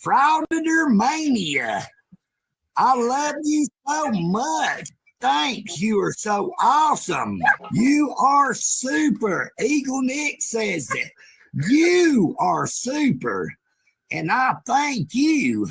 FrAuditor Mania. I love you so much. Thanks. You are so awesome. You are super. Eagle Nick says it. You are super. And I thank you.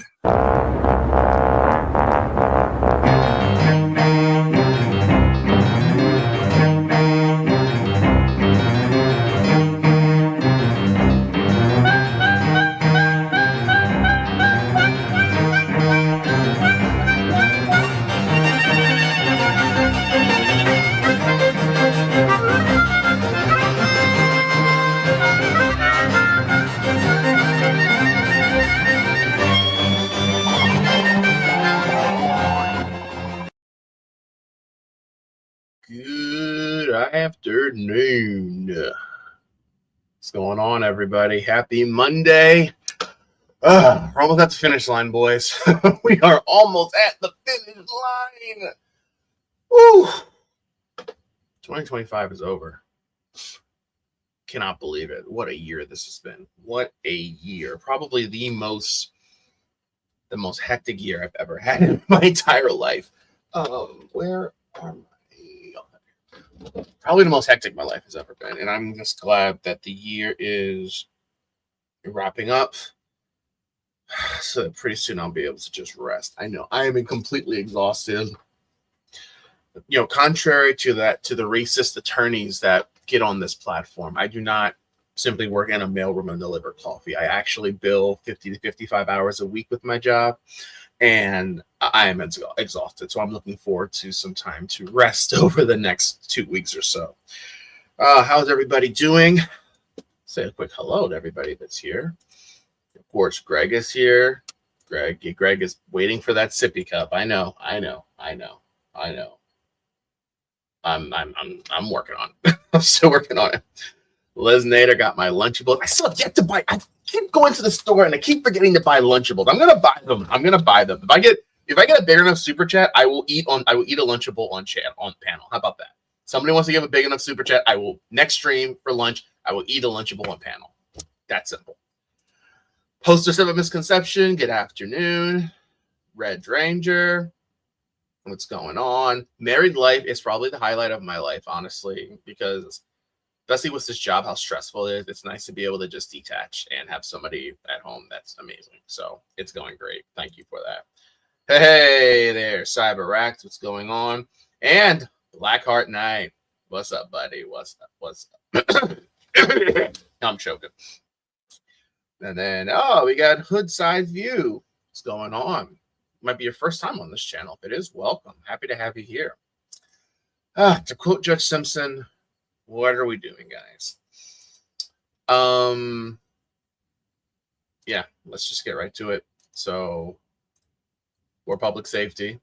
Good afternoon. What's going on, everybody? Happy Monday. We're almost at the finish line, boys. We are almost at the finish line. Woo! 2025 is over. Cannot believe it. What a year this has been. What a year. Probably the most hectic year I've ever had in my entire life. Where are my... Probably the most hectic my life has ever been, and I'm just glad that the year is wrapping up, so that pretty soon I'll be able to just rest. I know I am completely exhausted. You know, contrary to the racist attorneys that get on this platform, I do not simply work in a mailroom and deliver coffee. I actually bill 50 to 55 hours a week with my job. And I am exhausted, so I'm looking forward to some time to rest over the next 2 weeks or so. How's everybody doing? Say a quick hello to everybody that's here. Of course, Greg is here. Greg is waiting for that sippy cup. I know. I'm working on it. I'm still working on it. Liz Nader got my Lunchables. I still have yet to buy. I keep going to the store and I keep forgetting to buy Lunchables. I'm gonna buy them. If I get a big enough super chat, I will eat a Lunchable on panel. How about that? Somebody wants to give a big enough super chat, I will next stream for lunch. I will eat a Lunchable on panel. That simple. Hostess of a misconception. Good afternoon, Red Ranger. What's going on? Married life is probably the highlight of my life, honestly, because especially with this job, how stressful it is. It's nice to be able to just detach and have somebody at home. That's amazing. So it's going great. Thank you for that. Hey there, CyberRax. What's going on? And Blackheart Knight. What's up, buddy? What's up? I'm choking. And then, we got Hood Side View. What's going on? Might be your first time on this channel. If it is, welcome. Happy to have you here. To quote Judge Simpson, what are we doing, guys? Yeah, let's just get right to it. So, for public safety,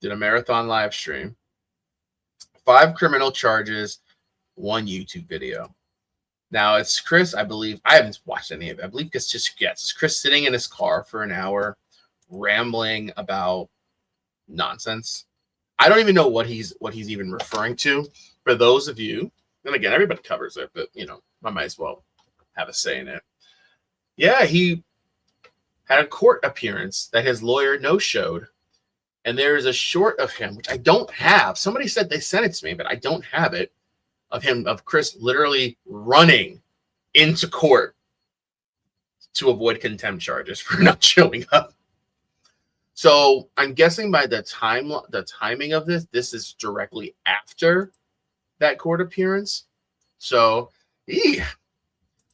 did a marathon live stream, 5 criminal charges, 1 YouTube video. Now it's Chris, I believe. I haven't watched any of it. I believe it's Chris sitting in his car for an hour, rambling about nonsense. I don't even know what he's even referring to. For those of you, and again, everybody covers it, but I might as well have a say in it. Yeah, he had a court appearance that his lawyer no-showed, and there is a short of him, which I don't have. Somebody said they sent it to me, but I don't have it, of Chris literally running into court to avoid contempt charges for not showing up. So I'm guessing by the timing of this is directly after that court appearance. So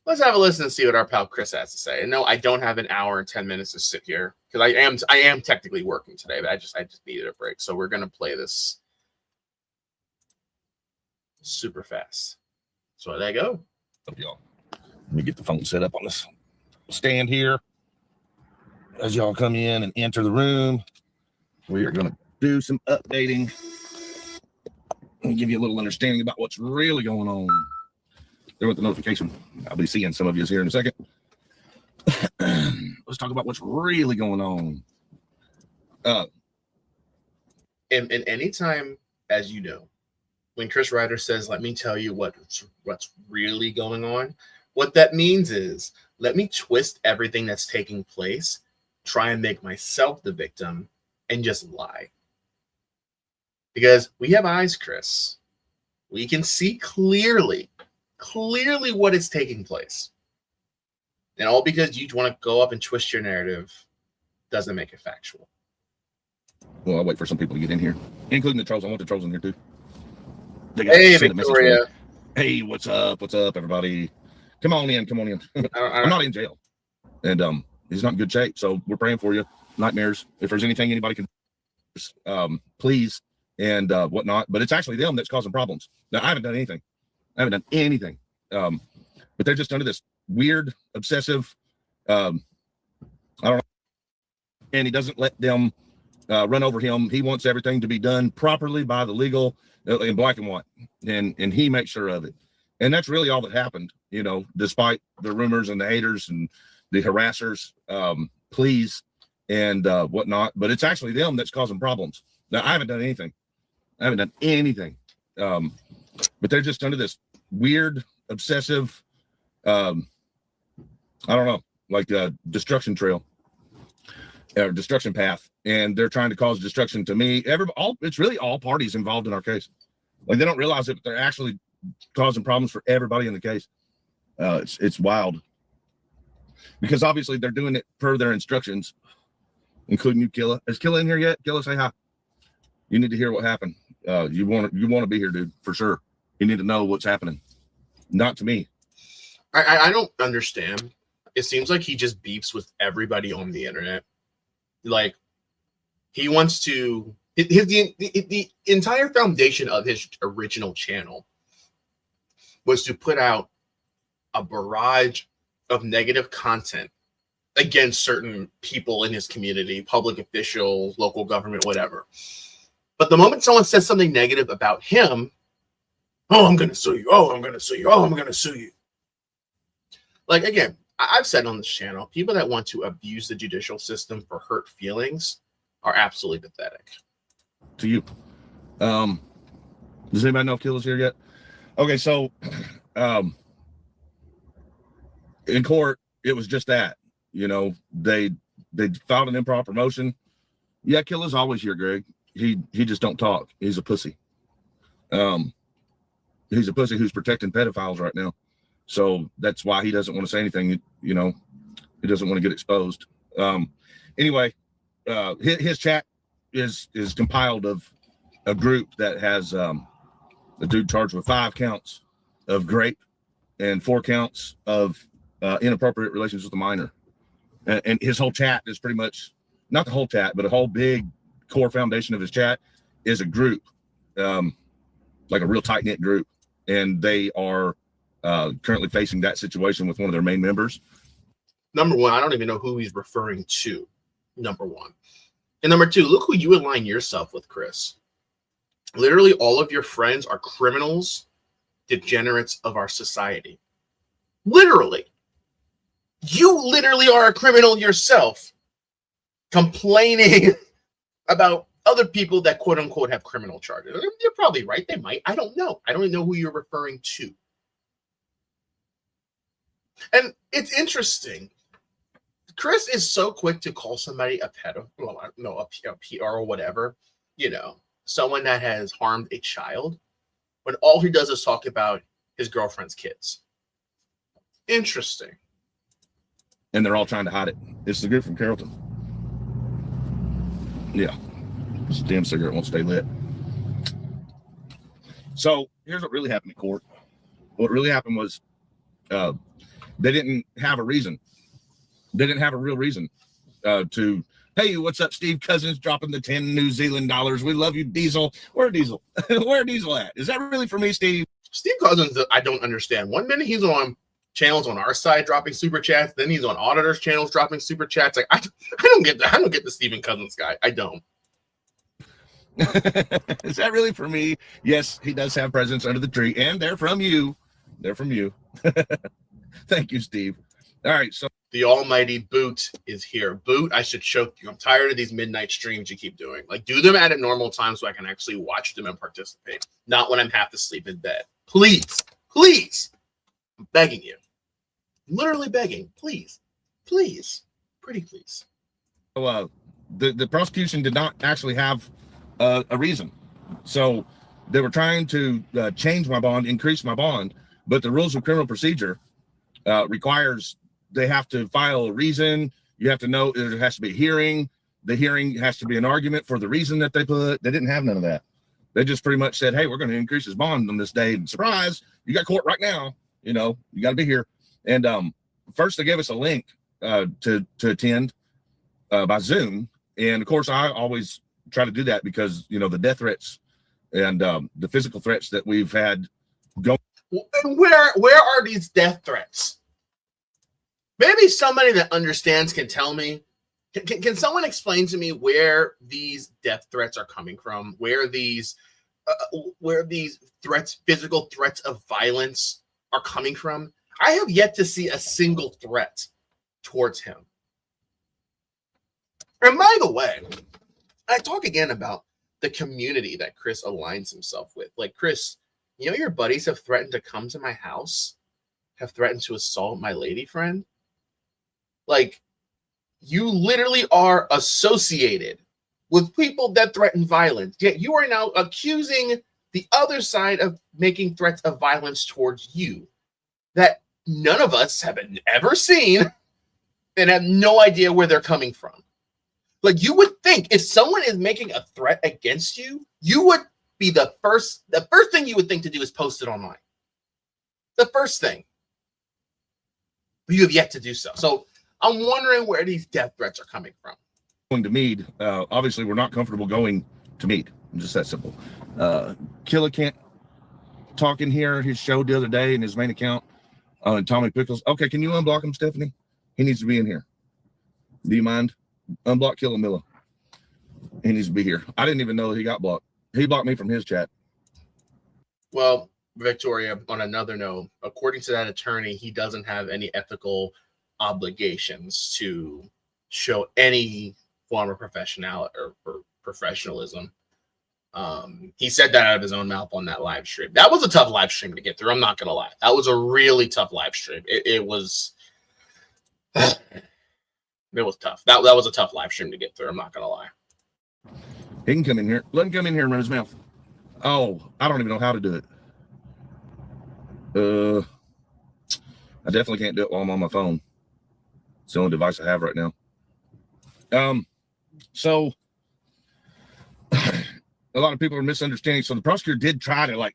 let's have a listen and see what our pal Chris has to say. And no, I don't have an hour and 10 minutes to sit here because I am technically working today, but I just needed a break. So we're gonna play this super fast. So there you go. Y'all, let me get the phone set up on this stand here. As y'all come in and enter the room, we are going to do some updating and give you a little understanding about what's really going on. There with the notification. I'll be seeing some of you here in a second. Let's talk about what's really going on. And anytime, as you know, when Chris Ryder says, let me tell you what's really going on, what that means is Let me twist everything that's taking place, try and make myself the victim, and just lie. Because we have eyes, Chris. We can see clearly what is taking place. And all because you want to go up and twist your narrative doesn't make it factual. Well, I'll wait for some people to get in here, including the trolls. I want the trolls in here too. Hey, Victoria. Hey, what's up? What's up, everybody? Come on in. Come on in. I'm not in jail, and he's not in good shape. So we're praying for you. Nightmares. If there's anything anybody can, please and whatnot. But it's actually them that's causing problems. Now I haven't done anything. But they're just under this weird, obsessive. I don't know. And he doesn't let them run over him. He wants everything to be done properly by the legal in black and white, and he makes sure of it. And that's really all that happened, you know, despite the rumors and the haters and the harassers, pleas and whatnot. But it's actually them that's causing problems. Now I haven't done anything. But they're just under this weird, obsessive, I don't know, like a destruction trail. Or destruction path, and they're trying to cause destruction to me. It's really all parties involved in our case. Like they don't realize it, but they're actually causing problems for everybody in the case. It's wild because obviously they're doing it per their instructions, including you, Killa. Is Killa in here yet? Killa, say hi. You need to hear what happened. You want to be here, dude, for sure. You need to know what's happening. Not to me. I don't understand. It seems like he just beefs with everybody on the internet. Like he wants to the entire foundation of his original channel was to put out a barrage of negative content against certain people in his community, public officials, local government, whatever. But the moment someone says something negative about him, oh, I'm going to sue you. Oh, I'm going to sue you. Oh, I'm going to sue you. Like, again, I've said on this channel, people that want to abuse the judicial system for hurt feelings are absolutely pathetic. To you. Does anybody know if Killa's here yet? Okay, so in court, it was just that. You know, they filed an improper motion. Yeah, Killa's always here, Greg. He just don't talk. He's a pussy. He's a pussy who's protecting pedophiles right now. So that's why he doesn't want to say anything. You know, he doesn't want to get exposed. Anyway, his chat is compiled of a group that has a dude charged with 5 counts of rape and 4 counts of inappropriate relations with a minor. And his whole chat is pretty much, not the whole chat, but a whole big core foundation of his chat is a group, like a real tight-knit group. And they are currently facing that situation with one of their main members. Number one, I don't even know who he's referring to. Number one. And number two, look who you align yourself with, Chris. Literally all of your friends are criminals, degenerates of our society. Literally. You literally are a criminal yourself, complaining about other people that quote unquote have criminal charges. You're probably right. They might. I don't know. I don't even know who you're referring to. And it's interesting. Chris is so quick to call somebody a pedophile, a PR or whatever, you know, someone that has harmed a child, when all he does is talk about his girlfriend's kids. Interesting. And they're all trying to hide it. It's the group from Carrollton. Yeah. This damn cigarette won't stay lit. So here's what really happened in court. What really happened was they didn't have a reason. They didn't have a real reason to, hey, what's up, Steve Cousins, dropping the 10 New Zealand dollars. We love you, Diesel. Where Diesel? Where Diesel at? Is that really for me, Steve? Steve Cousins, I don't understand. One minute he's on channels on our side dropping super chats, then he's on auditors' channels dropping super chats. Like I don't get that. I don't get the Stephen Cousins guy. I don't. Is that really for me? Yes, he does have presents under the tree, and they're from you. They're from you. Thank you, Steve. All right, so the almighty Boot is here. Boot, I should choke you. I'm tired of these midnight streams you keep doing. Like, do them at a normal time so I can actually watch them and participate, not when I'm half asleep in bed. Please, please, I'm begging you. literally begging, please, please, pretty please. So, the prosecution did not actually have a reason. So they were trying to change my bond, increase my bond, but the rules of criminal procedure requires they have to file a reason. You have to know there has to be a hearing. The hearing has to be an argument for the reason that they put. They didn't have none of that. They just pretty much said, hey, we're going to increase his bond on this day. And surprise, you got court right now. You know, you got to be here. And first they gave us a link to attend by Zoom. And of course, I always try to do that because, you know, the death threats and the physical threats that we've had go. And where are these death threats? Maybe somebody that understands can tell me. Can someone explain to me where these death threats are coming from? Where these threats, physical threats of violence, are coming from? I have yet to see a single threat towards him. And by the way, I talk again about the community that Chris aligns himself with. Like, Chris, you know, your buddies have threatened to come to my house, have threatened to assault my lady friend. Like, you literally are associated with people that threaten violence. Yet you are now accusing the other side of making threats of violence towards you that none of us have ever seen and have no idea where they're coming from. Like, you would think if someone is making a threat against you, you would be the first thing you would think to do is post it online. The first thing. But you have yet to do so. So I'm wondering where these death threats are coming from. Going to Meade, obviously we're not comfortable going to Meade. Just that simple. Killa can't talk in here. His show the other day in his main account on Tommy Pickles. Okay, can you unblock him, Stephanie? He needs to be in here. Do you mind? Unblock Killa Milla. He needs to be here. I didn't even know he got blocked. He blocked me from his chat. Well, Victoria, on another note, according to that attorney, he doesn't have any ethical obligations to show any form of professionalism. He said that out of his own mouth on that live stream. That was a tough live stream to get through. I'm not gonna lie. That was a really tough live stream. It was tough. That was a tough live stream to get through. I'm not gonna lie. He can come in here. Let him come in here and run his mouth. Oh, I don't even know how to do it. I definitely can't do it while I'm on my phone. It's the only device I have right now. So a lot of people are misunderstanding. So the prosecutor did try to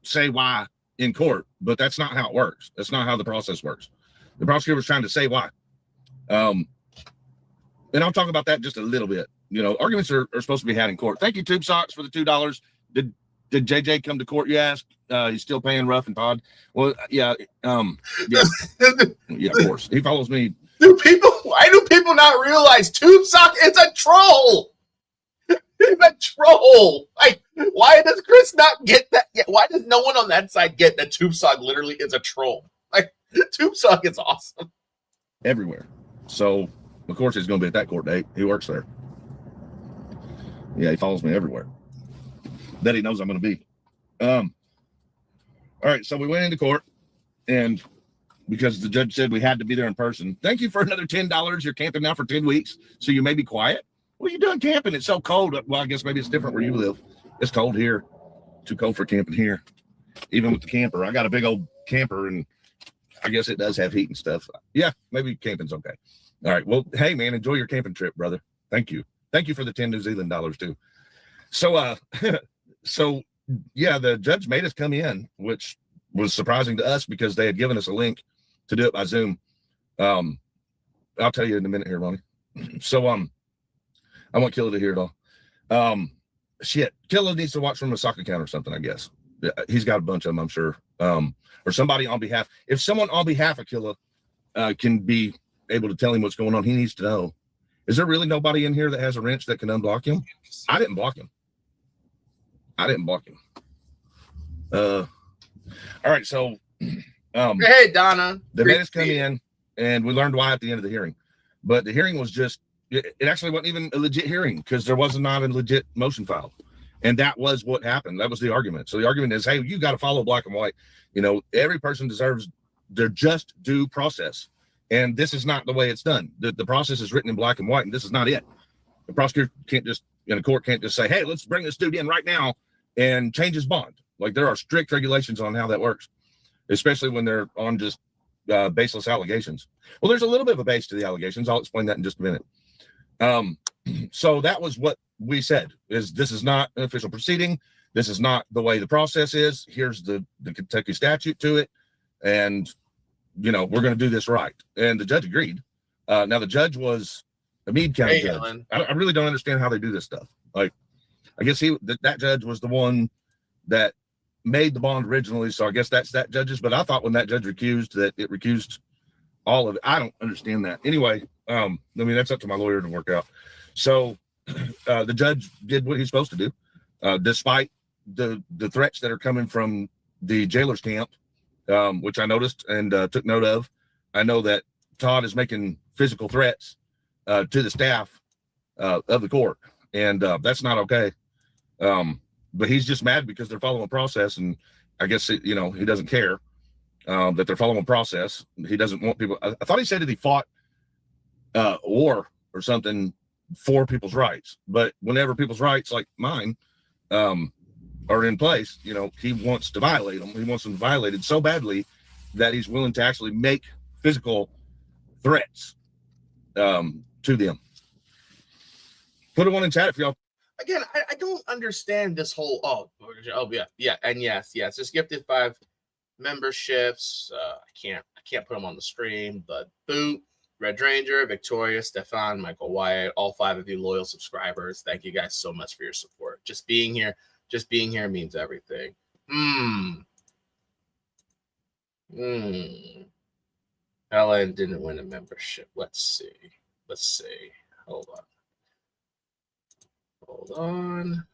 say why in court, but that's not how it works. That's not how the process works. The prosecutor was trying to say why. And I'll talk about that just a little bit. You know, arguments are supposed to be had in court. Thank you, Tube Socks, for the $2. Did JJ come to court? You asked. He's still paying Ruff and Pod. Well, yeah, yeah, of course. He follows me. Why do people not realize Tube Sock is a troll? He's a troll. Like, why does Chris not get that? Why does no one on that side get that Tube Sock literally is a troll? Like, Tube Sock is awesome. Everywhere. So, of course, he's going to be at that court date. He works there. Yeah, he follows me everywhere. That he knows I'm going to be. All right, so we went into court, and because the judge said we had to be there in person. Thank you for another $10. You're camping now for 10 weeks, so you may be quiet. What are you doing camping? It's so cold. Well, I guess maybe it's different where you live. It's cold here. Too cold for camping here. Even with the camper. I got a big old camper, and I guess it does have heat and stuff. Yeah, maybe camping's okay. All right, well, hey, man, enjoy your camping trip, brother. Thank you. Thank you for the 10 New Zealand dollars, too. So, yeah, the judge made us come in, which was surprising to us because they had given us a link to do it by Zoom. I'll tell you in a minute here, Ronnie. So, I want Killa to hear it all. Shit, Killa needs to watch from a sock account or something, I guess. He's got a bunch of them, I'm sure. Or somebody on behalf. If someone on behalf of Killa can be able to tell him what's going on, he needs to know. Is there really nobody in here that has a wrench that can unblock him? I didn't block him. All right, so hey, Donna. They made us come in, and we learned why at the end of the hearing. But the hearing was just, it actually wasn't even a legit hearing because there was not a legit motion filed. And that was what happened. That was the argument. So the argument is, hey, you got to follow black and white. You know, every person deserves they're just due process. And this is not the way it's done. The process is written in black and white, and this is not it. The prosecutor can't just, in a court, can't just say, hey, let's bring this dude in right now and change his bond. Like, there are strict regulations on how that works, especially when they're on just baseless allegations. Well, there's a little bit of a base to the allegations. I'll explain that in just a minute. So that was what we said, is this is not an official proceeding. This is not the way the process is. Here's the Kentucky statute to it. And, you know, we're going to do this right. And the judge agreed. Now, the judge was a Meade County judge. I really don't understand how they do this stuff. Like, I guess that judge was the one that made the bond originally. So I guess that's that judge's. But I thought when that judge recused, that it recused all of it. I don't understand that. Anyway, I mean, that's up to my lawyer to work out. So the judge did what he's supposed to do, despite the threats that are coming from the jailer's camp, which I noticed and took note of. I know that Todd is making physical threats to the staff of the court, and that's not okay. But he's just mad because they're following a process, and I guess he doesn't care that they're following a process. He doesn't want people. I thought he said that he fought war or something for people's rights, but whenever people's rights, like mine, are in place, he wants to violate them. He wants them violated so badly that he's willing to actually make physical threats to them. Put a one in chat if y'all. Again, I don't understand this whole yeah, and yes, just gifted 5 memberships. I can't put them on the stream, but Boot, Red Ranger, Victoria, Stefan, Michael Wyatt, all 5 of you loyal subscribers. Thank you guys so much for your support. Just being here means everything. Helen didn't win a membership. Let's see. Hold on.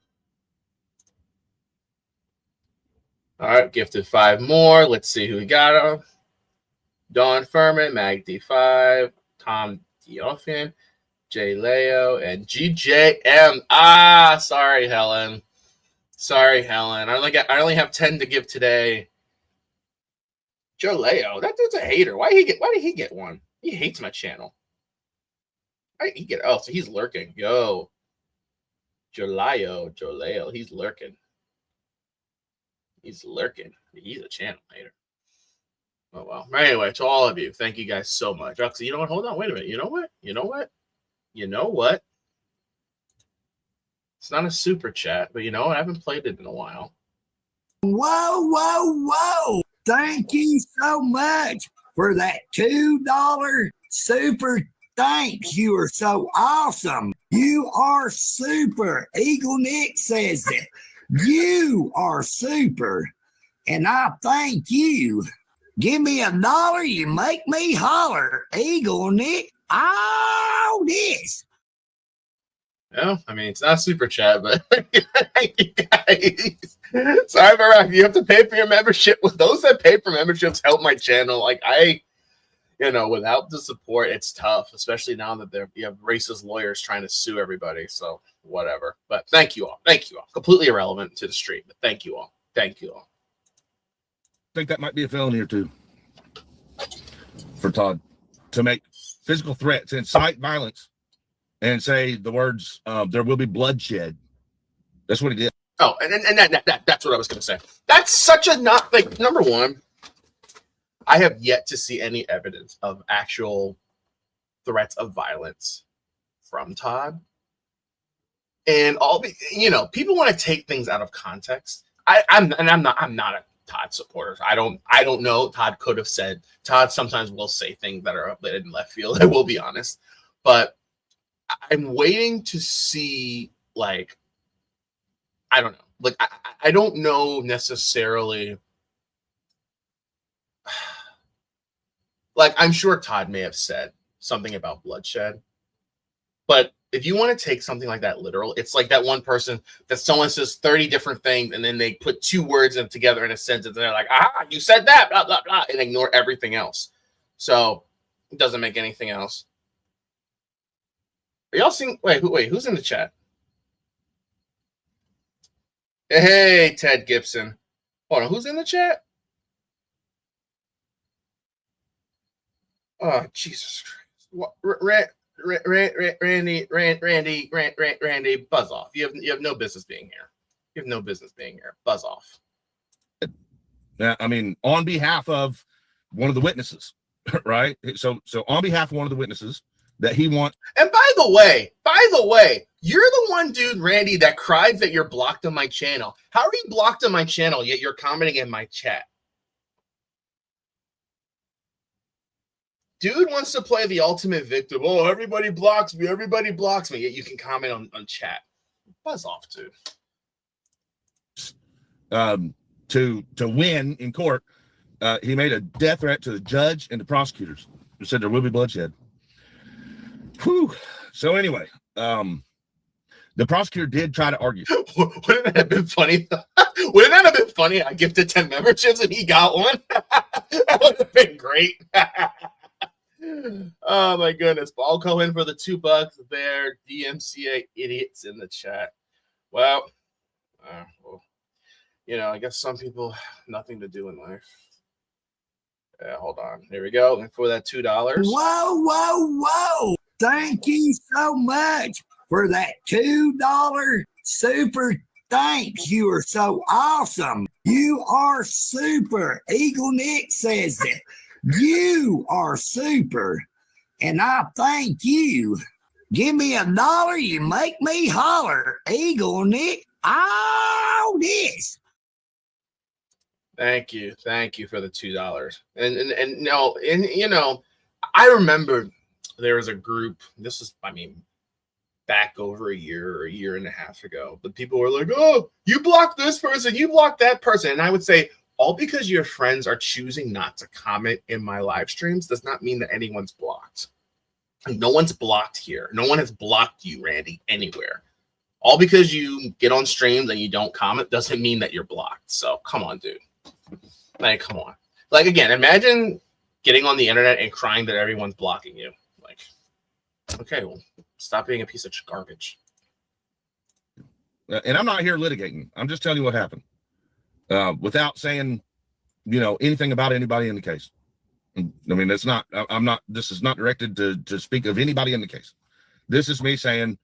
All right, gifted 5 more. Let's see who we got. Dawn Furman, Mag D5, Tom Diofan, Jay Leo, and GJM. Sorry, Helen. I only have 10 to give today. Joe Leo, that dude's a hater. Why did he get one? He hates my channel. Why did he get? Oh, so he's lurking. Yo. Joe Leo, he's lurking. He's a channel hater. Oh, well. Anyway, to all of you, thank you guys so much. Actually, you know what? Hold on. Wait a minute. You know what? It's not a super chat, but I haven't played it in a while. Whoa. Thank you so much for that $2 super. Thanks. You are so awesome. You are super. Eagle Nick says that. You are super. And I thank you. Give me $1, you make me holler. Eagle Nick, all this. Well, I mean, it's not super chat, but thank you guys. Sorry about that. You have to pay for your membership. With those that pay for memberships help my channel. Like without the support, it's tough, especially now that you have racist lawyers trying to sue everybody. So whatever. But thank you all. Completely irrelevant to the stream, but thank you all. I think that might be a felony or two for Todd to make physical threats, incite violence, and say the words, there will be bloodshed. That's what he did. Oh, and that's what I was going to say. That's such a not, like, number one, I have yet to see any evidence of actual threats of violence from Todd. And people want to take things out of context. I'm not a Todd supporter. I don't know. Todd sometimes will say things that are a bit in left field. I will be honest, but I'm waiting to see, like, I don't know. Like, I don't know necessarily. Like, I'm sure Todd may have said something about bloodshed, but if you want to take something like that literal, it's like that one person that someone says 30 different things and then they put 2 words together in a sentence and they're like, you said that, blah, blah, blah, and ignore everything else. So it doesn't make anything else. Are y'all seeing? Wait, who's in the chat? Hey, Ted Gibson. Hold on, who's in the chat? Oh, Jesus Christ. What, Randy, buzz off. You have no business being here. You have no business being here. Buzz off. I mean, on behalf of one of the witnesses, right? So on behalf of one of the witnesses that he wants. And by the way, you're the one dude, Randy, that cried that you're blocked on my channel. How are you blocked on my channel, yet you're commenting in my chat? Dude wants to play the ultimate victim. Oh, everybody blocks me. Everybody blocks me. Yet you can comment on chat. Buzz off, dude. To win in court, he made a death threat to the judge and the prosecutors, who said there will be bloodshed. Whew. So anyway, the prosecutor did try to argue. Wouldn't that have been funny? Wouldn't that have been funny? I gifted 10 memberships and he got one. That would have been great. Oh my goodness. But I'll go in for the $2 there. DMCA idiots in the chat. Well, you know, I guess some people have nothing to do in life. Yeah, hold on. Here we go. And for that $2. Whoa. Thank you so much for that $2 super thanks. You are so awesome. You are super. Eagle Nick says that. You are super. And I thank you. Give me $1, you make me holler. Eagle Nick, all this. Thank you for the $2. And you know, I remember there was a group. This is, I mean, back over a year and a half ago. But people were like, "Oh, you blocked this person, you blocked that person," and I would say, all because your friends are choosing not to comment in my live streams does not mean that anyone's blocked. No one's blocked here. No one has blocked you, Randy, anywhere. All because you get on streams and you don't comment doesn't mean that you're blocked. So come on, dude. Like, come on. Like, again, imagine getting on the internet and crying that everyone's blocking you. Like, okay, well, stop being a piece of garbage. And I'm not here litigating. I'm just telling you what happened. Without saying, you know, anything about anybody in the case. I mean, that's not, I'm not, this is not directed to speak of anybody in the case. This is me saying,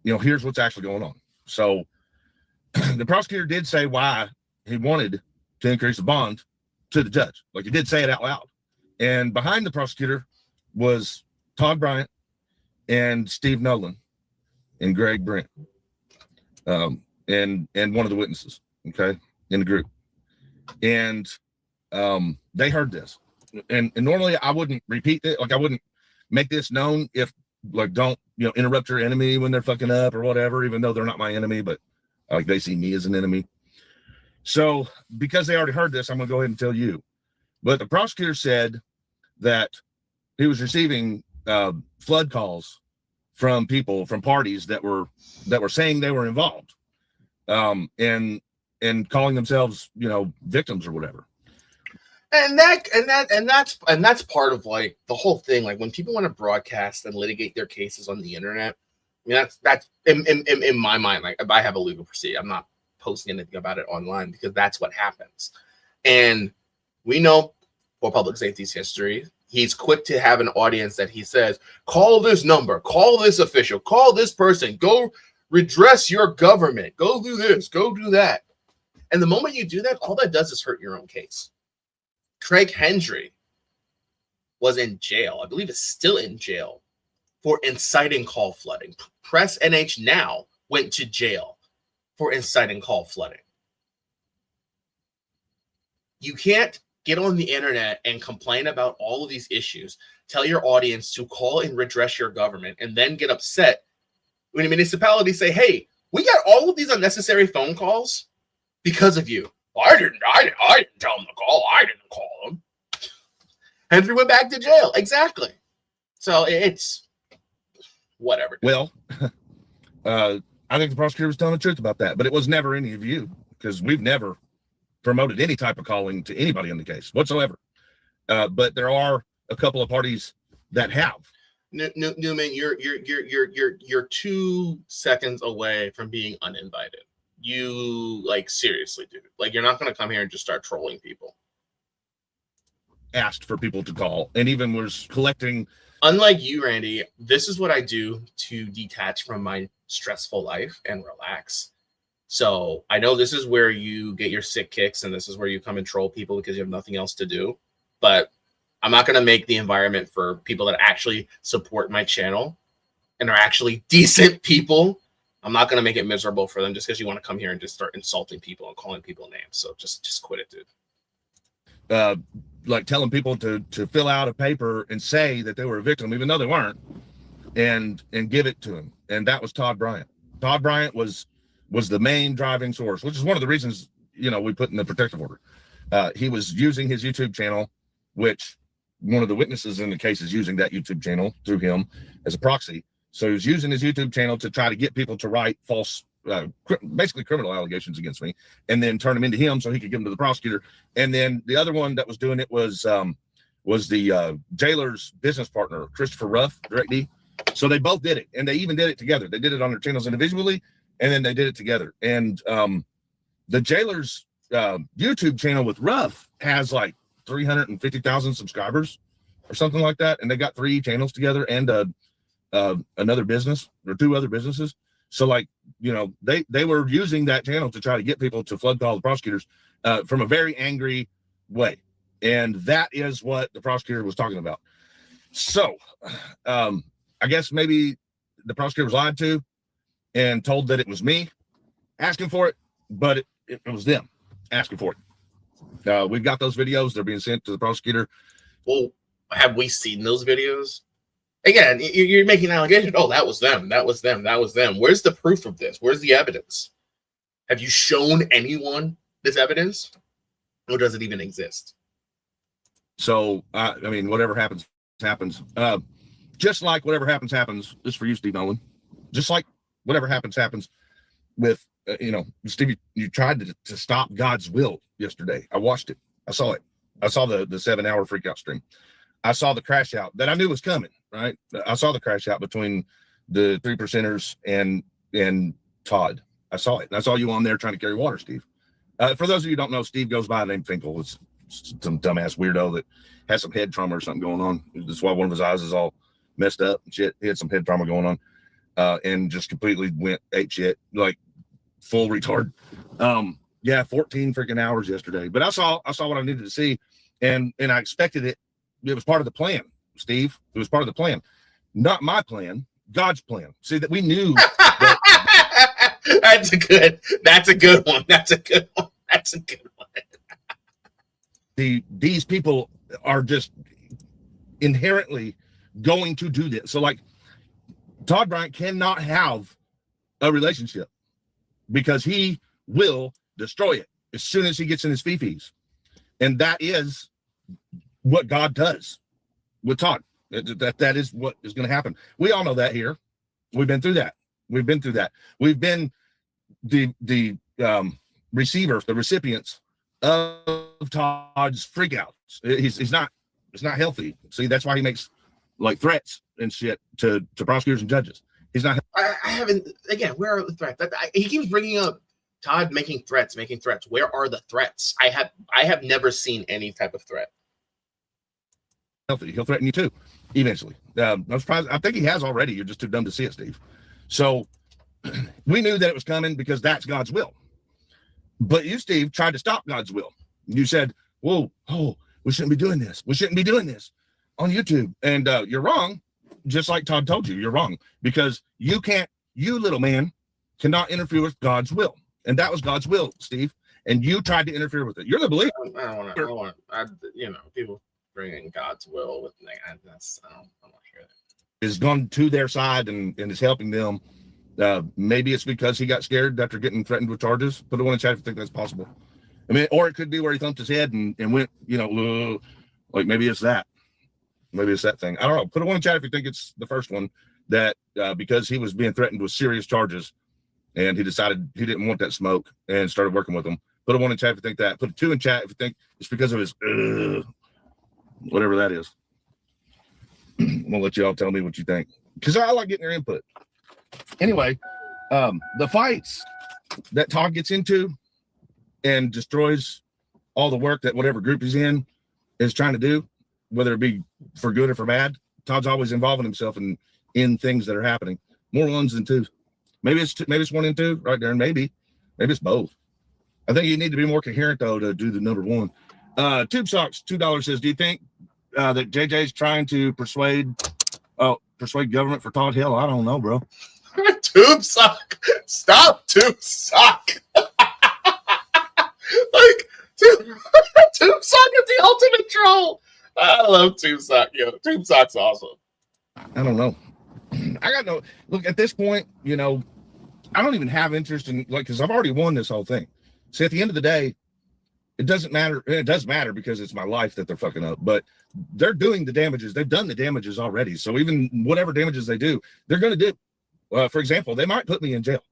you know, here's what's actually going on. So the prosecutor did say why he wanted to increase the bond to the judge. Like, he did say it out loud. And behind the prosecutor was Todd Bryant and Steve Nolan and Greg Brent, and one of the witnesses, okay, in the group. And they heard this. And normally I wouldn't repeat it. Like, I wouldn't make this known if, like, don't, you know, interrupt your enemy when they're fucking up or whatever, even though they're not my enemy, but like, they see me as an enemy. So because they already heard this, I'm going to go ahead and tell you. But the prosecutor said that he was receiving flood calls from people, from parties that were saying they were involved, and calling themselves, you know, victims or whatever. And that's part of, like, the whole thing. Like, when people want to broadcast and litigate their cases on the internet, I mean, that's in my mind. Like, if I have a legal proceeding, I'm not posting anything about it online, because that's what happens. And we know, for public safety's history, he's quick to have an audience that he says, call this number, call this official, call this person, go redress your government, go do this, go do that. And the moment you do that, all that does is hurt your own case. Craig Hendry was in jail. I believe is still in jail for inciting call flooding. Press NH now went to jail for inciting call flooding. You can't get on the internet and complain about all of these issues, tell your audience to call and redress your government, and then get upset when a municipality say, hey, we got all of these unnecessary phone calls because of you. I didn't tell them to call. I didn't call them. Hendry went back to jail. Exactly. So it's whatever. Well, I think the prosecutor was telling the truth about that, but it was never any of you, because we've never promoted any type of calling to anybody in the case whatsoever. But there are a couple of parties that have. Newman, you're 2 seconds away from being uninvited. You, like, seriously, dude. Like, you're not going to come here and just start trolling people. asked for people to call and even was collecting. Unlike you, Randy, this is what I do to detach from my stressful life and relax. So I know this is where you get your sick kicks and this is where you come and troll people because you have nothing else to do. But I'm not going to make the environment for people that actually support my channel and are actually decent people. I'm not going to make it miserable for them just because you want to come here and just start insulting people and calling people names. So just quit it, dude. Like telling people to fill out a paper and say that they were a victim, even though they weren't, and give it to him. And that was Todd Bryant. Todd Bryant was the main driving source, which is one of the reasons, we put in the protective order. He was using his YouTube channel, which one of the witnesses in the case is using that YouTube channel through him as a proxy. So he was using his YouTube channel to try to get people to write false, basically criminal allegations against me, and then turn them into him so he could give them to the prosecutor. And then the other one that was doing it was the jailer's business partner, Christopher Ruff, Direct D. So they both did it, and they even did it together. They did it on their channels individually, and then they did it together. And the jailer's YouTube channel with Ruff has like 350,000 subscribers or something like that, and they got 3 channels together and another business or 2 other businesses. So they were using that channel to try to get people to flood call the prosecutors from a very angry way, and that is what the prosecutor was talking about. So I guess maybe the prosecutor was lied to and told that it was me asking for it, but it was them asking for it. We've got those videos. They're being sent to the prosecutor. Well, have we seen those videos? Again, you're making an allegation. Oh, that was them. That was them. That was them. Where's the proof of this? Where's the evidence? Have you shown anyone this evidence? Or does it even exist? So, whatever happens, happens. Just like whatever happens, happens. This is for you, Steve Nolan. Just like whatever happens, happens with, Steve, you tried to stop God's will yesterday. I watched it. I saw it. I saw the 7-hour freak out stream. I saw the crash out that I knew was coming, right? I saw the crash out between the 3%ers and Todd. I saw it. And I saw you on there trying to carry water, Steve. For those of you who don't know, Steve goes by the name Finkel. It's some dumbass weirdo that has some head trauma or something going on. That's why one of his eyes is all messed up and shit. He had some head trauma going on and just completely went ape shit, like full retard. 14 freaking hours yesterday. But I saw what I needed to see, and I expected it. It was part of the plan, Steve. It was part of the plan. Not my plan, God's plan. See, that we knew that That's a good one. That's a good one. That's a good one. These people are just inherently going to do this. So like Todd Bryant cannot have a relationship because he will destroy it as soon as he gets in his fifis. And that is what God does with Todd. That is what is going to happen. We all know that here. We've been through that. We've been the receivers, the recipients of Todd's freakouts. It's not healthy. See, that's why he makes like threats and shit to prosecutors and judges. He's not. I haven't. Again, where are the threats? He keeps bringing up Todd making threats. Where are the threats? I have never seen any type of threat. Healthy. He'll threaten you too, eventually. I'm surprised. I think he has already. You're just too dumb to see it, Steve. So we knew that it was coming because that's God's will. But you, Steve, tried to stop God's will. You said, "Whoa, we shouldn't be doing this. We shouldn't be doing this on YouTube." And you're wrong. Just like Todd told you, you're wrong because you little man cannot interfere with God's will. And that was God's will, Steve. And you tried to interfere with it. You're the believer. I don't want people bringing God's will with me. I don't want to hear that. Is gone to their side and is helping them. Maybe it's because he got scared after getting threatened with charges. Put it in the chat if you think that's possible. I mean, or it could be where he thumped his head and went, like maybe it's that. Maybe it's that thing. I don't know. Put it in the chat if you think it's the first one that because he was being threatened with serious charges and he decided he didn't want that smoke and started working with them. Put a 1 in chat if you think that. Put a 2 in chat if you think it's because of his whatever that is. I'm gonna let you all tell me what you think because I like getting your input. Anyway, the fights that Todd gets into and destroys all the work that whatever group he's in, is trying to do, whether it be for good or for bad. Todd's always involving himself in things that are happening. More ones than twos. Maybe it's 1 and 2 right there. And maybe it's both. I think you need to be more coherent though to do the number one. Tube Socks $2 says, do you think that JJ's trying to persuade government for Todd? Hell, I don't know, bro. Tube Sock. Stop Tube Sock. Like Tube Sock is the ultimate troll. I love Tube Sock. Yo, Tube Sock's awesome. I don't know. I got no look at this point, you know, I don't even have interest in because I've already won this whole thing. See, at the end of the day, it doesn't matter. It does matter because it's my life that they're fucking up, but they're doing the damages. They've done the damages already. So even whatever damages they do, they're going to do. For example, they might put me in jail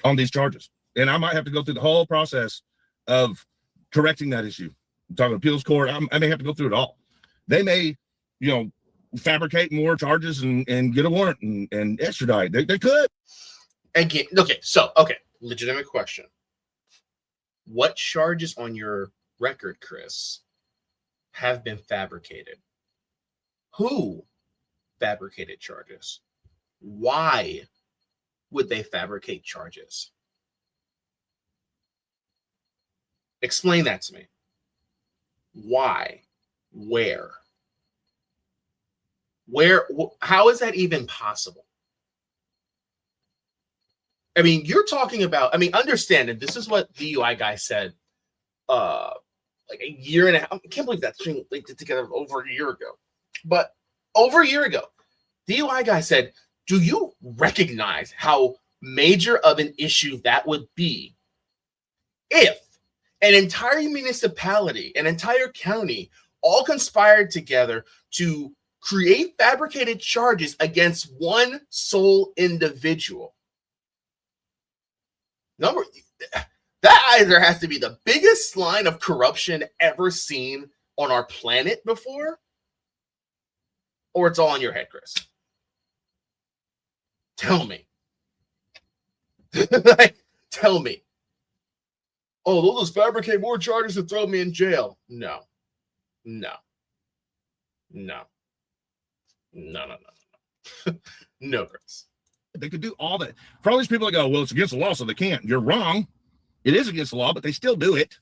on these charges, and I might have to go through the whole process of correcting that issue. I'm talking appeals court. I may have to go through it all. They may, fabricate more charges and get a warrant and extradite. They could. Again, okay, legitimate question. What charges on your record, Chris, have been fabricated? Who fabricated charges? Why would they fabricate charges? Explain that to me. Why? Where? How is that even possible? I mean, you're talking about, understand that this is what the DUI guy said like a year and a half. I can't believe that thing did together over a year ago. But over a year ago, DUI guy said, do you recognize how major of an issue that would be if an entire municipality, an entire county, all conspired together to create fabricated charges against one sole individual? That either has to be the biggest line of corruption ever seen on our planet before, or it's all in your head, Chris. Tell me. Tell me. Oh, they'll just fabricate more charges and throw me in jail. No, Chris. They could do all that. For all these people that go, well, it's against the law, so they can't. You're wrong. It is against the law, but they still do it.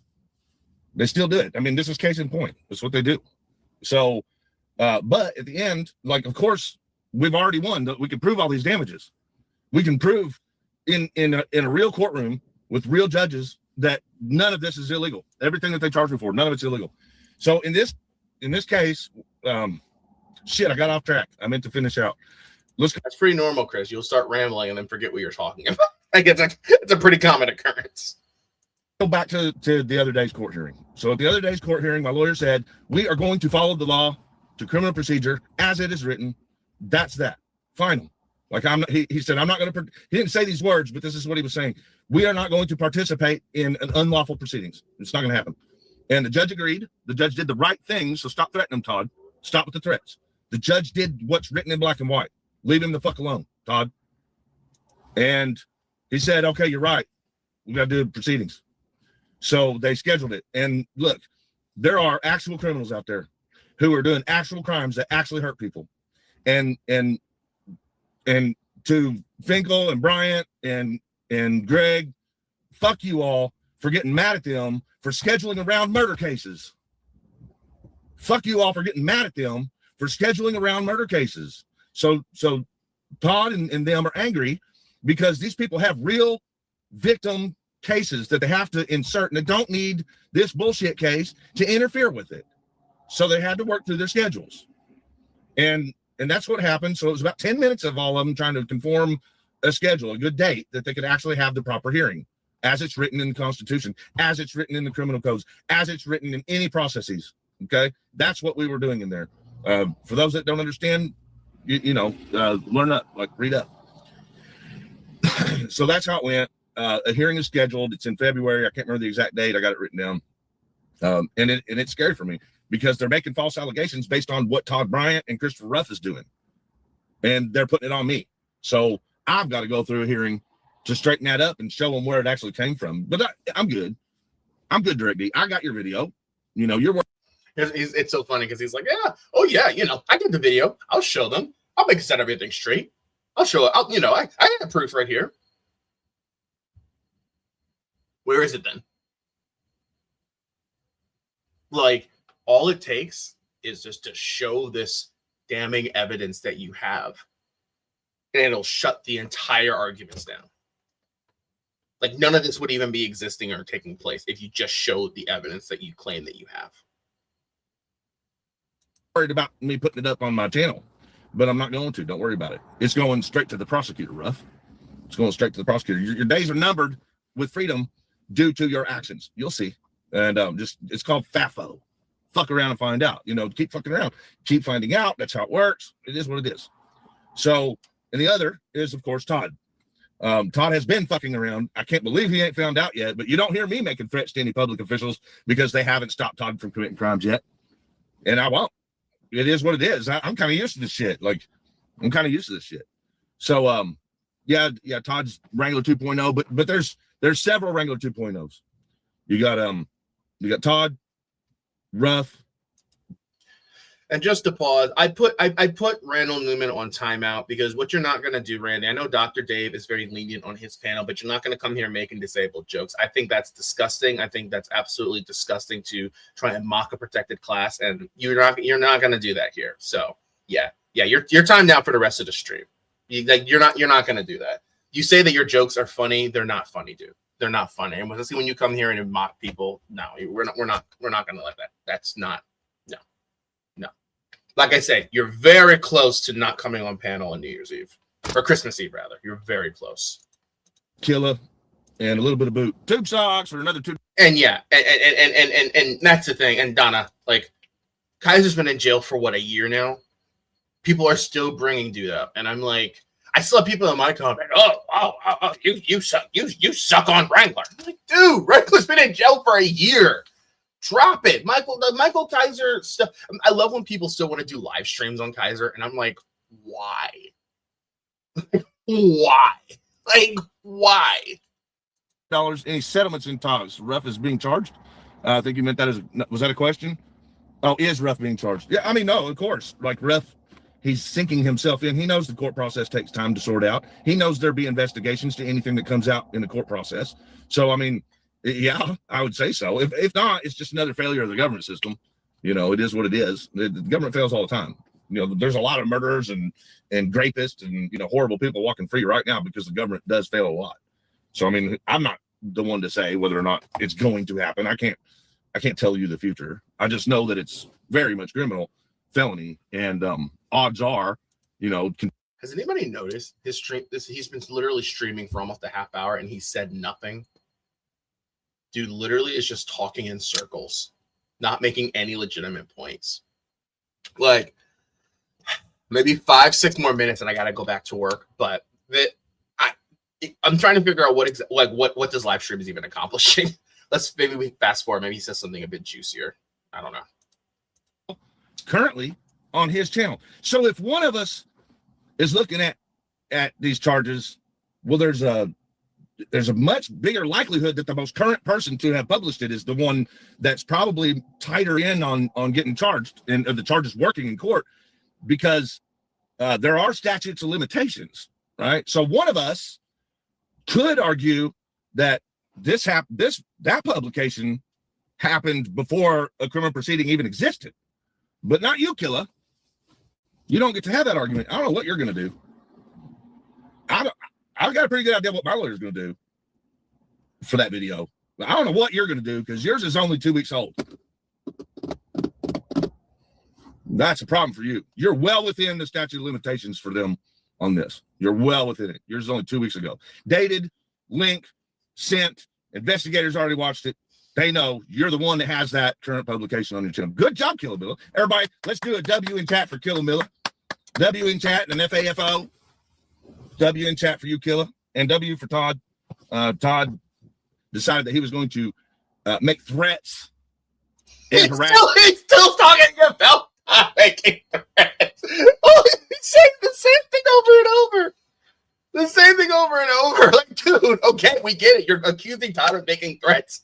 This is case in point. That's what they do. So, but at the end, of course, we've already won. We can prove all these damages. We can prove in a real courtroom with real judges that none of this is illegal. Everything that they charge me for, none of it's illegal. So in this case, I got off track. I meant to finish out. That's pretty normal, Chris. You'll start rambling and then forget what you're talking about. It's a pretty common occurrence. Go back to the other day's court hearing. So at the other day's court hearing, my lawyer said, we are going to follow the law to criminal procedure as it is written. That's that. Final. He said, I'm not going to, he didn't say these words, but this is what he was saying. We are not going to participate in an unlawful proceedings. It's not going to happen. And the judge agreed. The judge did the right thing. So stop threatening him, Todd. Stop with the threats. The judge did what's written in black and white. Leave him the fuck alone, Todd. And he said, okay, you're right. We got to do proceedings. So they scheduled it. And look, there are actual criminals out there who are doing actual crimes that actually hurt people. And to Finkel and Bryant and Greg, fuck you all for getting mad at them for scheduling around murder cases. Fuck you all for getting mad at them for scheduling around murder cases. So Todd and them are angry because these people have real victim cases that they have to insert, and they don't need this bullshit case to interfere with it. So they had to work through their schedules. And that's what happened. So it was about 10 minutes of all of them trying to conform a schedule, a good date that they could actually have the proper hearing as it's written in the Constitution, as it's written in the criminal codes, as it's written in any processes. Okay. That's what we were doing in there. For those that don't understand, learn up, read up. So that's how it went. A hearing is scheduled. It's in February. I can't remember the exact date. I got it written down. And it's scary for me because they're making false allegations based on what Todd Bryant and Christopher Ruff is doing. And they're putting it on me. So I've got to go through a hearing to straighten that up and show them where it actually came from. But I'm good. I'm good, Direct D. I got your video. You're It's so funny because he's like, yeah, oh yeah, I did the video. I'll show them. I'll make it set everything straight. I'll show it. I have proof right here. Where is it then? Like, all it takes is just to show this damning evidence that you have, and it'll shut the entire arguments down. Like, none of this would even be existing or taking place if you just showed the evidence that you claim that you have. Worried about me putting it up on my channel, but I'm not going to. Don't worry about it. It's going straight to the prosecutor, Ruff. It's going straight to the prosecutor. Your days are numbered with freedom due to your actions. You'll see. And it's called FAFO. Fuck around and find out. Keep fucking around. Keep finding out. That's how it works. It is what it is. So, and the other is, of course, Todd. Todd has been fucking around. I can't believe he ain't found out yet, but you don't hear me making threats to any public officials because they haven't stopped Todd from committing crimes yet. And I won't. It is what it is. I'm kind of used to this shit. I'm kind of used to this shit. So, yeah, Todd's Wrangler 2.0, but there's several Wrangler 2.0s. You got Todd, Ruff. And just to pause, I put Randall Newman on timeout because what you're not going to do, Randy, I know Dr. Dave is very lenient on his panel, but you're not going to come here making disabled jokes. I think that's disgusting. I think that's absolutely disgusting to try and mock a protected class, and you're not going to do that here. So yeah, you're timed out for the rest of the stream. You're not going to do that. You say that your jokes are funny, they're not funny, dude. They're not funny. And when you come here and mock people, no, we're not going to let that. That's not. No. Like I say, you're very close to not coming on panel on New Year's Eve or Christmas Eve, rather. You're very close. Killer and a little bit of boot. Tube socks for another two. And yeah, and that's the thing. And Donna, Kaiser's been in jail for a year now. People are still bringing dude up, and I'm like, I still have people in my comment. Oh, you suck on Wrangler. I'm like, dude, Wrangler's been in jail for a year. Drop it, the Michael Kaiser stuff. I love when people still want to do live streams on Kaiser, and I'm like, why? Why? Why? Any settlements in talks? Ruff is being charged. I think you meant that was that a question? Oh, is Ruff being charged? Yeah, I mean, no, of course. Ruff, he's sinking himself in. He knows the court process takes time to sort out. He knows there'll be investigations to anything that comes out in the court process. So, I mean, yeah, I would say so. If not, it's just another failure of the government system. It is what it is. The government fails all the time. There's a lot of murderers and rapists and, horrible people walking free right now because the government does fail a lot. So, I mean, I'm not the one to say whether or not it's going to happen. I can't tell you the future. I just know that it's very much criminal, felony, and odds are, Has anybody noticed his stream? He's been literally streaming for almost a half hour, and he said nothing. Dude literally is just talking in circles, not making any legitimate points. Maybe 5-6 more minutes, and I gotta go back to work. But I'm trying to figure out what this live stream is even accomplishing. Maybe we fast forward. Maybe he says something a bit juicier. I don't know. Currently on his channel. So if one of us is looking at these charges, well, there's a much bigger likelihood that the most current person to have published it is the one that's probably tighter in on getting charged and the charges working in court, because there are statutes of limitations, right? So one of us could argue that that publication happened before a criminal proceeding even existed, but not you, Killa. You don't get to have that argument. I don't know what you're going to do. I've got a pretty good idea what my lawyer's going to do for that video. But I don't know what you're going to do because yours is only 2 weeks old. That's a problem for you. You're well within the statute of limitations for them on this. You're well within it. Yours is only 2 weeks ago. Dated, link, sent. Investigators already watched it. They know you're the one that has that current publication on your channel. Good job, Killa Miller. Everybody, let's do a W in chat for Killa Miller. W in chat and an FAFO. W in chat for you, Killa, and W for Todd. Todd decided that he was going to make threats. He's still talking about making threats. Oh, he's saying the same thing over and over. The same thing over and over. Dude, okay, we get it. You're accusing Todd of making threats.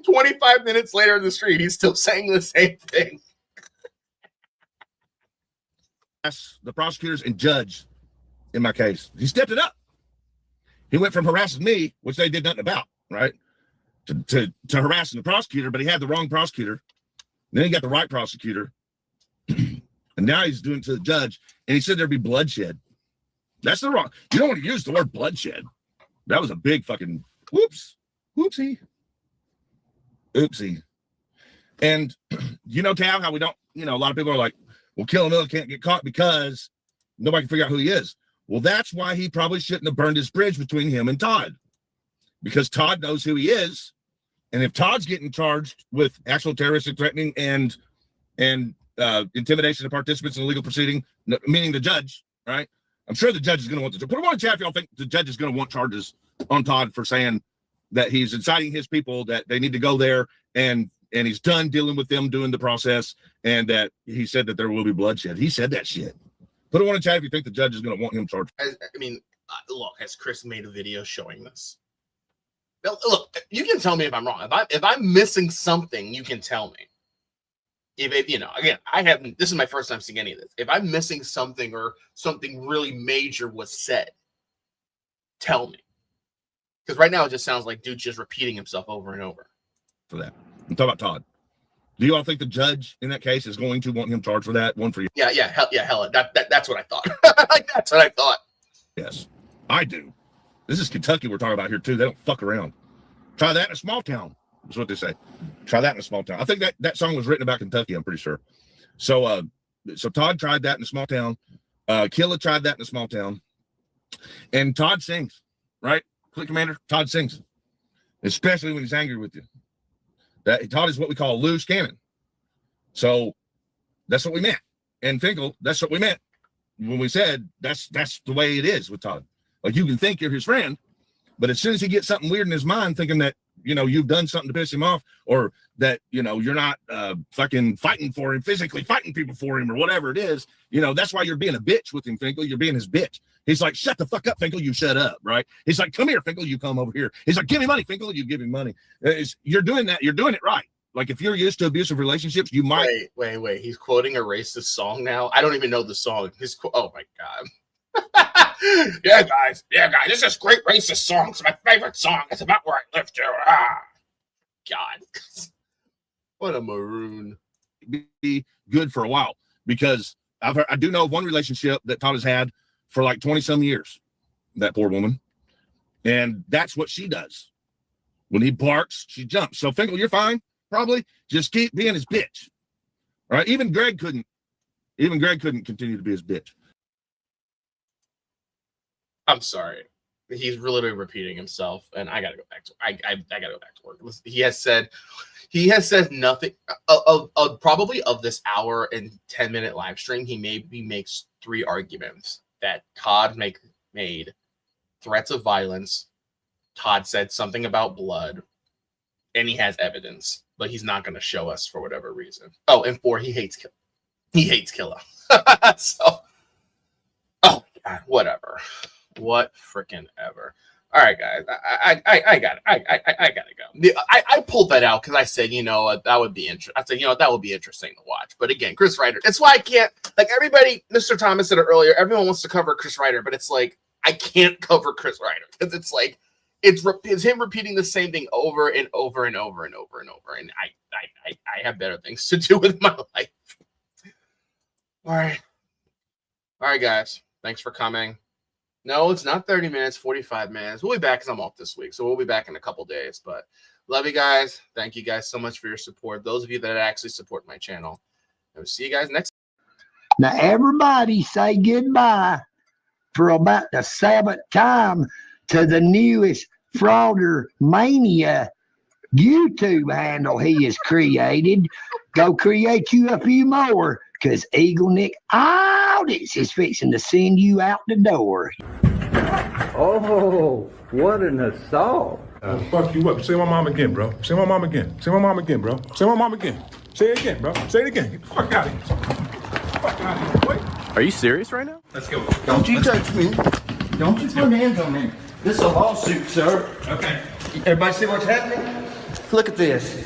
25 minutes later in the street, he's still saying the same thing. The prosecutors and judge in my case. He stepped it up. He went from harassing me, which they did nothing about, right, to harassing the prosecutor, but he had the wrong prosecutor. Then he got the right prosecutor. And now he's doing it to the judge, and he said there'd be bloodshed. That's the wrong. You don't want to use the word bloodshed. That was a big fucking whoopsie. And you know, Cal, how we don't, you know, a lot of people are like, well, Killer Miller can't get caught because nobody can figure out who he is. Well, that's why he probably shouldn't have burned his bridge between him and Todd, because Todd knows who he is. And if Todd's getting charged with actual terroristic threatening and intimidation of participants in a legal proceeding, meaning the judge, right? I'm sure the judge is going to want to put it on chat if y'all think the judge is going to want charges on Todd for saying that he's inciting his people, that they need to go there, and he's done dealing with them doing the process, and that he said that there will be bloodshed. He said that shit. Put it on chat if you think the judge is going to want him charged. I mean, look, has Chris made a video showing this? Look, you can tell me if I'm wrong. If I'm missing something, you can tell me. If you know, again, I haven't. This is my first time seeing any of this. If I'm missing something or something really major was said, tell me. Because right now it just sounds like dude's just repeating himself over and over. For that, I'm talking about Todd. Do you all think the judge in that case is going to want him charged for that? One for you. Yeah, hell, that's what I thought. That's what I thought. Yes, I do. This is Kentucky we're talking about here too. They don't fuck around. Try that in a small town. That's what they say. Try that in a small town. I think that song was written about Kentucky, I'm pretty sure. So Todd tried that in a small town. Killa tried that in a small town. And Todd sings, right? Click Commander, Todd sings. Especially when he's angry with you. That Todd is what we call a loose cannon. So that's what we meant. And Finkel, that's what we meant when we said that's the way it is with Todd. Like, you can think you're his friend, but as soon as he gets something weird in his mind, thinking that, you know, you've done something to piss him off, or that, you know, you're not fucking fighting for him, physically fighting people for him, or whatever it is, you know, that's why you're being a bitch with him, Finkel. You're being his bitch. He's like, shut the fuck up, Finkel. You shut up, right? He's like, come here, Finkel. You come over here. He's like, give me money, Finkel. You give him money. You're doing that. You're doing it right. Like, if you're used to abusive relationships, you might. Wait. He's quoting a racist song now. I don't even know the song. Oh my God. Yeah, guys. This is a great racist song. It's my favorite song. It's about where I live too. God. What a maroon. Be good for a while, because I do know of one relationship that Todd has had for like 20 some years, that poor woman. And that's what she does. When he barks, she jumps. So Finkel, you're fine. Probably just keep being his bitch. All right. Even Greg couldn't continue to be his bitch. I'm sorry. He's literally repeating himself, and I gotta go back to I gotta go back to work. He has said nothing probably of this hour and 10-minute live stream. He maybe makes 3 arguments that Todd made threats of violence. Todd said something about blood, and he has evidence, but he's not going to show us for whatever reason. Oh, and 4, he hates Killa. So, oh God, whatever. What freaking ever. All right, guys, I got it. I gotta go. I pulled that out because I said, you know, that would be interesting. I said, you know, that would be interesting to watch. But again, Chris Ryder. That's why I can't, like everybody. Mr. Thomas said it earlier. Everyone wants to cover Chris Ryder, but it's like I can't cover Chris Ryder because it's like it's him repeating the same thing over and over and over and over and over. And I have better things to do with my life. All right, guys. Thanks for coming. No, it's not 30 minutes, 45 minutes. We'll be back because I'm off this week. So we'll be back in a couple days. But love you guys. Thank you guys so much for your support. Those of you that actually support my channel. And we'll see you guys next time. Now, everybody say goodbye for about the 7th time to the newest Frauder Mania YouTube handle he has created. Go create you a few more, because Eagle Nick Audits is fixing to send you out the door. Oh, what an assault. Fuck you up. Say my mom again, bro. Say my mom again. Say my mom again, bro. Say my mom again. Say it again, bro. Say it again. Get the fuck out of here. Get the fuck out of here, boy. Are you serious right now? Let's go. Don't you touch me. Don't you put hands on me. This is a lawsuit, sir. Okay. Everybody see what's happening? Look at this.